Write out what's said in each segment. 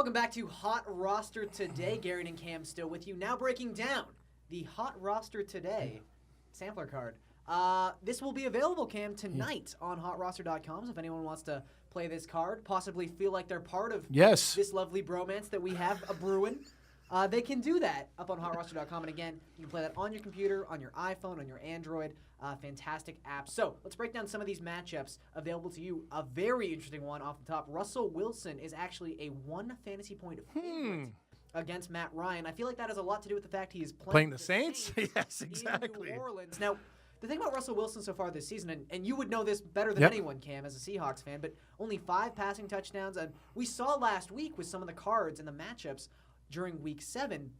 Welcome back to Hot Roster Today. Garrett and Cam still with you. Now breaking down the Hot Roster Today sampler card. This will be available, Cam, tonight on HotRoster.com. So if anyone wants to play this card, possibly feel like they're part of this lovely bromance that we have a brewing, they can do that up on HotRoster.com. And again, you can play that on your computer, on your iPhone, on your Android. Fantastic app. So let's break down some of these matchups available to you. A very interesting one off the top. Russell Wilson is actually a 1 fantasy point favorite against Matt Ryan. I feel like that has a lot to do with the fact he is playing the Saints? Yes, exactly. In New Orleans. Now, the thing about Russell Wilson so far this season, and you would know this better than anyone, Cam, as a Seahawks fan, but only 5 passing touchdowns. And we saw last week with some of the cards and the matchups during Week 7,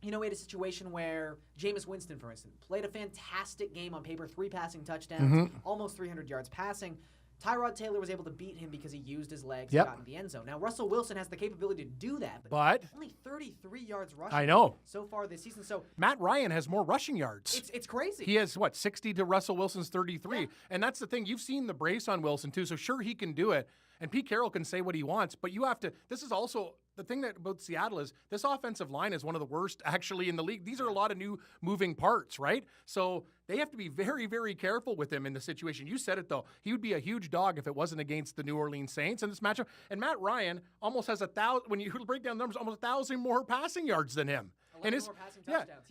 we had a situation where Jameis Winston, for instance, played a fantastic game on paper, 3 passing touchdowns, almost 300 yards passing. Tyrod Taylor was able to beat him because he used his legs and got into the end zone. Now, Russell Wilson has the capability to do that, but only 33 yards rushing so far this season. So Matt Ryan has more rushing yards. It's crazy. He has, 60 to Russell Wilson's 33. Yeah. And that's the thing. You've seen the brace on Wilson, too, so sure, he can do it. And Pete Carroll can say what he wants, but you have to – this is also – the thing that about Seattle is this offensive line is one of the worst actually in the league. These are a lot of new moving parts, right? So they have to be very, very careful with him in the situation. You said it, though. He would be a huge dog if it wasn't against the New Orleans Saints in this matchup. And Matt Ryan almost has 1,000 – when you break down the numbers, almost 1,000 more passing yards than him. 11 more passing touchdowns.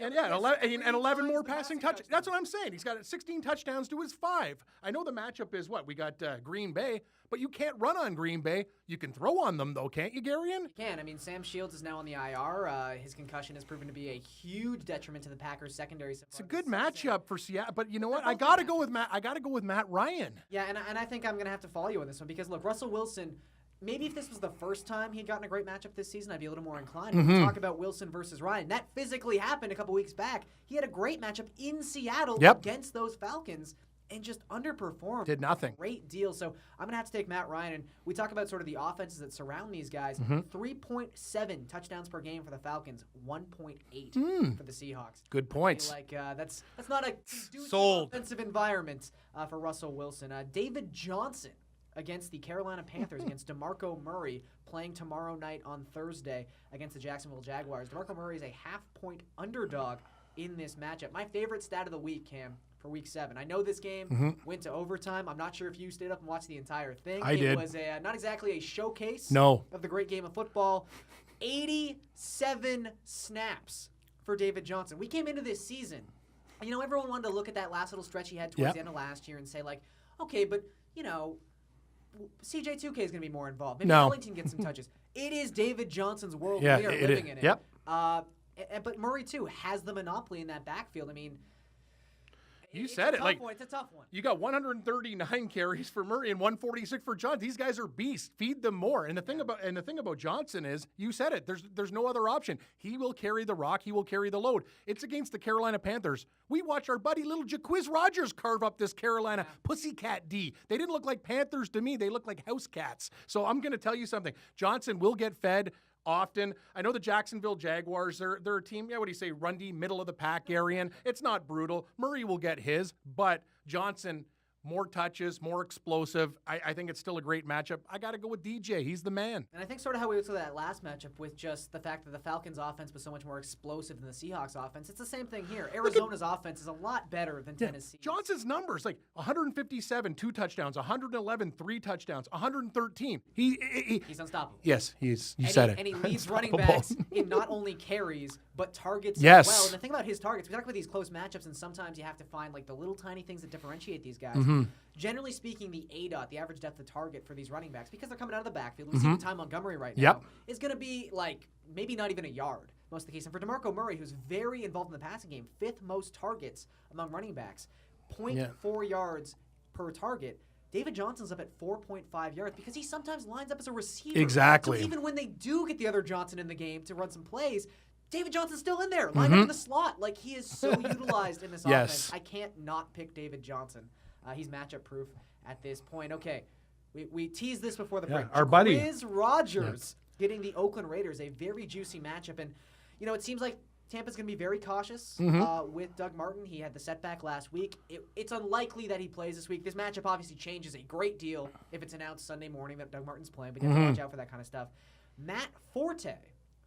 11 more passing touchdowns. That's what I'm saying. He's got 16 touchdowns to his 5. I know the matchup is we got Green Bay, but you can't run on Green Bay. You can throw on them, though, can't you, Garion? You can. I mean, Sam Shields is now on the IR. His concussion has proven to be a huge detriment to the Packers' secondary. It's a good matchup for Seattle, but you know what? I got to go with Matt Ryan. Yeah, and I think I'm going to have to follow you on this one because, look, Russell Wilson – maybe if this was the first time he'd gotten a great matchup this season, I'd be a little more inclined. When we talk about Wilson versus Ryan, that physically happened a couple weeks back. He had a great matchup in Seattle against those Falcons and just underperformed. Did nothing. Great deal. So I'm going to have to take Matt Ryan. And we talk about sort of the offenses that surround these guys. 3.7 touchdowns per game for the Falcons, 1.8 for the Seahawks. Good points. That's not a offensive environment for Russell Wilson. David Johnson against the Carolina Panthers, against DeMarco Murray, playing tomorrow night on Thursday against the Jacksonville Jaguars. DeMarco Murray is a half-point underdog in this matchup. My favorite stat of the week, Cam, for Week 7. I know this game went to overtime. I'm not sure if you stayed up and watched the entire thing. I did. It was not exactly a showcase of the great game of football. 87 snaps for David Johnson. We came into this season, and, everyone wanted to look at that last little stretch he had towards the end of last year and say, okay, but, Seg2 is going to be more involved. Maybe Ellington gets some touches. It is David Johnson's world. We are living in it. Yep. But Murray, too, has the monopoly in that backfield. I mean, you said it. It's a tough one. You got 139 carries for Murray and 146 for Johnson. These guys are beasts. Feed them more. And the thing about Johnson is, you said it. There's no other option. He will carry the rock. He will carry the load. It's against the Carolina Panthers. We watched our buddy little Jaquiz Rogers carve up this Carolina Pussycat D. They didn't look like Panthers to me. They look like house cats. So I'm going to tell you something. Johnson will get fed often. I know the Jacksonville Jaguars, they're a team, what do you say, rundy, middle of the pack, Arian. It's not brutal. Murray will get his, but Johnson, more touches, more explosive. I think it's still a great matchup. I got to go with DJ. He's the man. And I think sort of how we went to that last matchup with just the fact that the Falcons' offense was so much more explosive than the Seahawks' offense. It's the same thing here. Arizona's offense is a lot better than Tennessee. Johnson's numbers, 157, 2 touchdowns, 111, 3 touchdowns, 113. He's unstoppable. Yes, you said it. And he leads running backs in not only carries, but targets as well. And the thing about his targets, we talk about these close matchups, and sometimes you have to find the little tiny things that differentiate these guys. Generally speaking, the ADOT, the average depth of target for these running backs, because they're coming out of the backfield, we see Ty Montgomery right now, is going to be maybe not even a yard most of the case. And for DeMarco Murray, who's very involved in the passing game, 5th most targets among running backs, 0.4 yards per target. David Johnson's up at 4.5 yards because he sometimes lines up as a receiver. Exactly. So even when they do get the other Johnson in the game to run some plays, David Johnson's still in there, lined up in the slot. He is so utilized in this offense. I can't not pick David Johnson. He's matchup proof at this point. Okay, we teased this before the break. Our buddy Jaquiz Rogers getting the Oakland Raiders, a very juicy matchup. And, it seems like Tampa's going to be very cautious with Doug Martin. He had the setback last week. It's unlikely that he plays this week. This matchup obviously changes a great deal if it's announced Sunday morning that Doug Martin's playing, but you have to watch out for that kind of stuff. Matt Forte,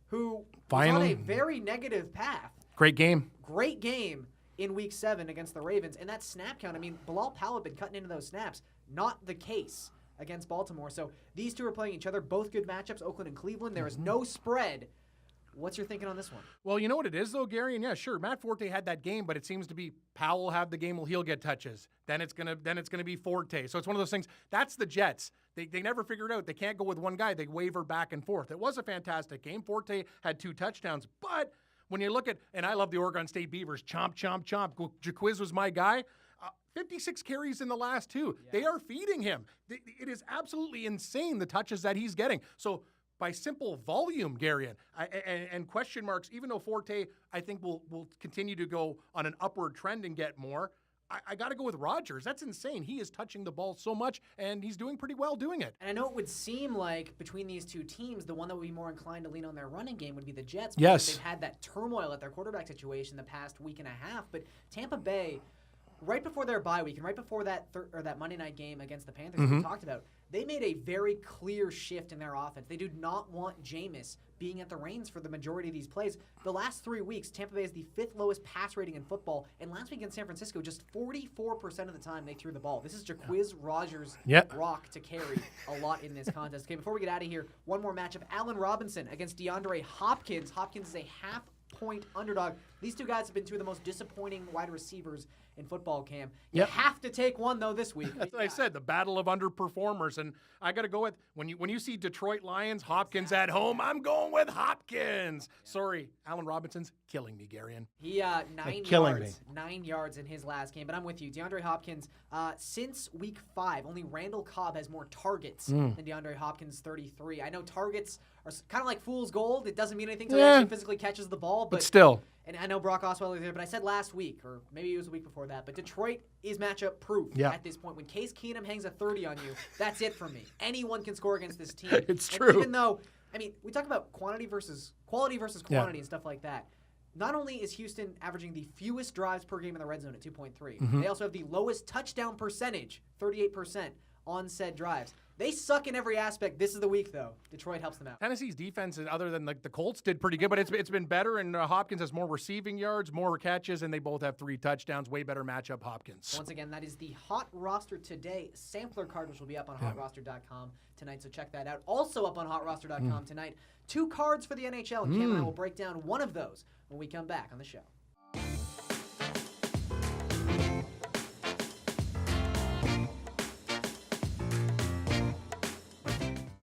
who Finally. was on a very negative path. Great game. Great game in Week 7 against the Ravens. And that snap count, I mean, Bilal Powell had been cutting into those snaps. Not the case against Baltimore. So these two are playing each other. Both good matchups, Oakland and Cleveland. There is no spread. What's your thinking on this one? Well, you know what it is, though, Gary? And yeah, sure, Matt Forte had that game, but it seems to be Powell have the game, well, he'll get touches. Then it's gonna be Forte. So it's one of those things. That's the Jets. They never figured out. They can't go with one guy. They waver back and forth. It was a fantastic game. Forte had 2 touchdowns, but when you look at, and I love the Oregon State Beavers, chomp, chomp, chomp. Jaquiz was my guy. 56 carries in the last 2. Yeah. They are feeding him. It is absolutely insane, the touches that he's getting. So by simple volume, Garion, and question marks, even though Forte, I think, will continue to go on an upward trend and get more, I got to go with Rodgers. That's insane. He is touching the ball so much, and he's doing pretty well doing it. And I know it would seem like between these two teams, the one that would be more inclined to lean on their running game would be the Jets. Yes. They've had that turmoil at their quarterback situation the past week and a half. But Tampa Bay, right before their bye week and right before that Monday night game against the Panthers we talked about, they made a very clear shift in their offense. They do not want Jameis being at the reins for the majority of these plays. The last 3 weeks, Tampa Bay is the 5th lowest pass rating in football, and last week in San Francisco, just 44% of the time they threw the ball. This is Jaquiz Rodgers' rock to carry a lot in this contest. Okay, before we get out of here, one more matchup. Allen Robinson against DeAndre Hopkins. Hopkins is a half-point underdog. These two guys have been two of the most disappointing wide receivers in football, Cam. You have to take one, though, this week. That's what I said, the battle of underperformers. And I got to go with, when you see Detroit Lions, Hopkins at home, I'm going with Hopkins. Sorry, Allen Robinson's killing me, Garion. He 9 yards in his last game. But I'm with you. DeAndre Hopkins, since week 5, only Randall Cobb has more targets than DeAndre Hopkins, 33. I know targets are kind of like fool's gold. It doesn't mean anything until he actually physically catches the ball. But still. And I know Brock Osweiler is there, but I said last week, or maybe it was a week before that, but Detroit is matchup proof at this point. When Case Keenum hangs a 30 on you, that's it for me. Anyone can score against this team. It's and true. Even though, I mean, we talk about quality versus quantity and stuff like that. Not only is Houston averaging the fewest drives per game in the red zone at 2.3, they also have the lowest touchdown percentage, 38%, on said drives. They suck in every aspect. This is the week, though. Detroit helps them out. Tennessee's defense, other than the Colts, did pretty good, but it's been better, and Hopkins has more receiving yards, more catches, and they both have 3 touchdowns. Way better matchup, Hopkins. Once again, that is the Hot Roster Today sampler card, which will be up on HotRoster.com tonight, so check that out. Also up on HotRoster.com tonight, 2 cards for the NHL. Cam and I will break down one of those when we come back on the show.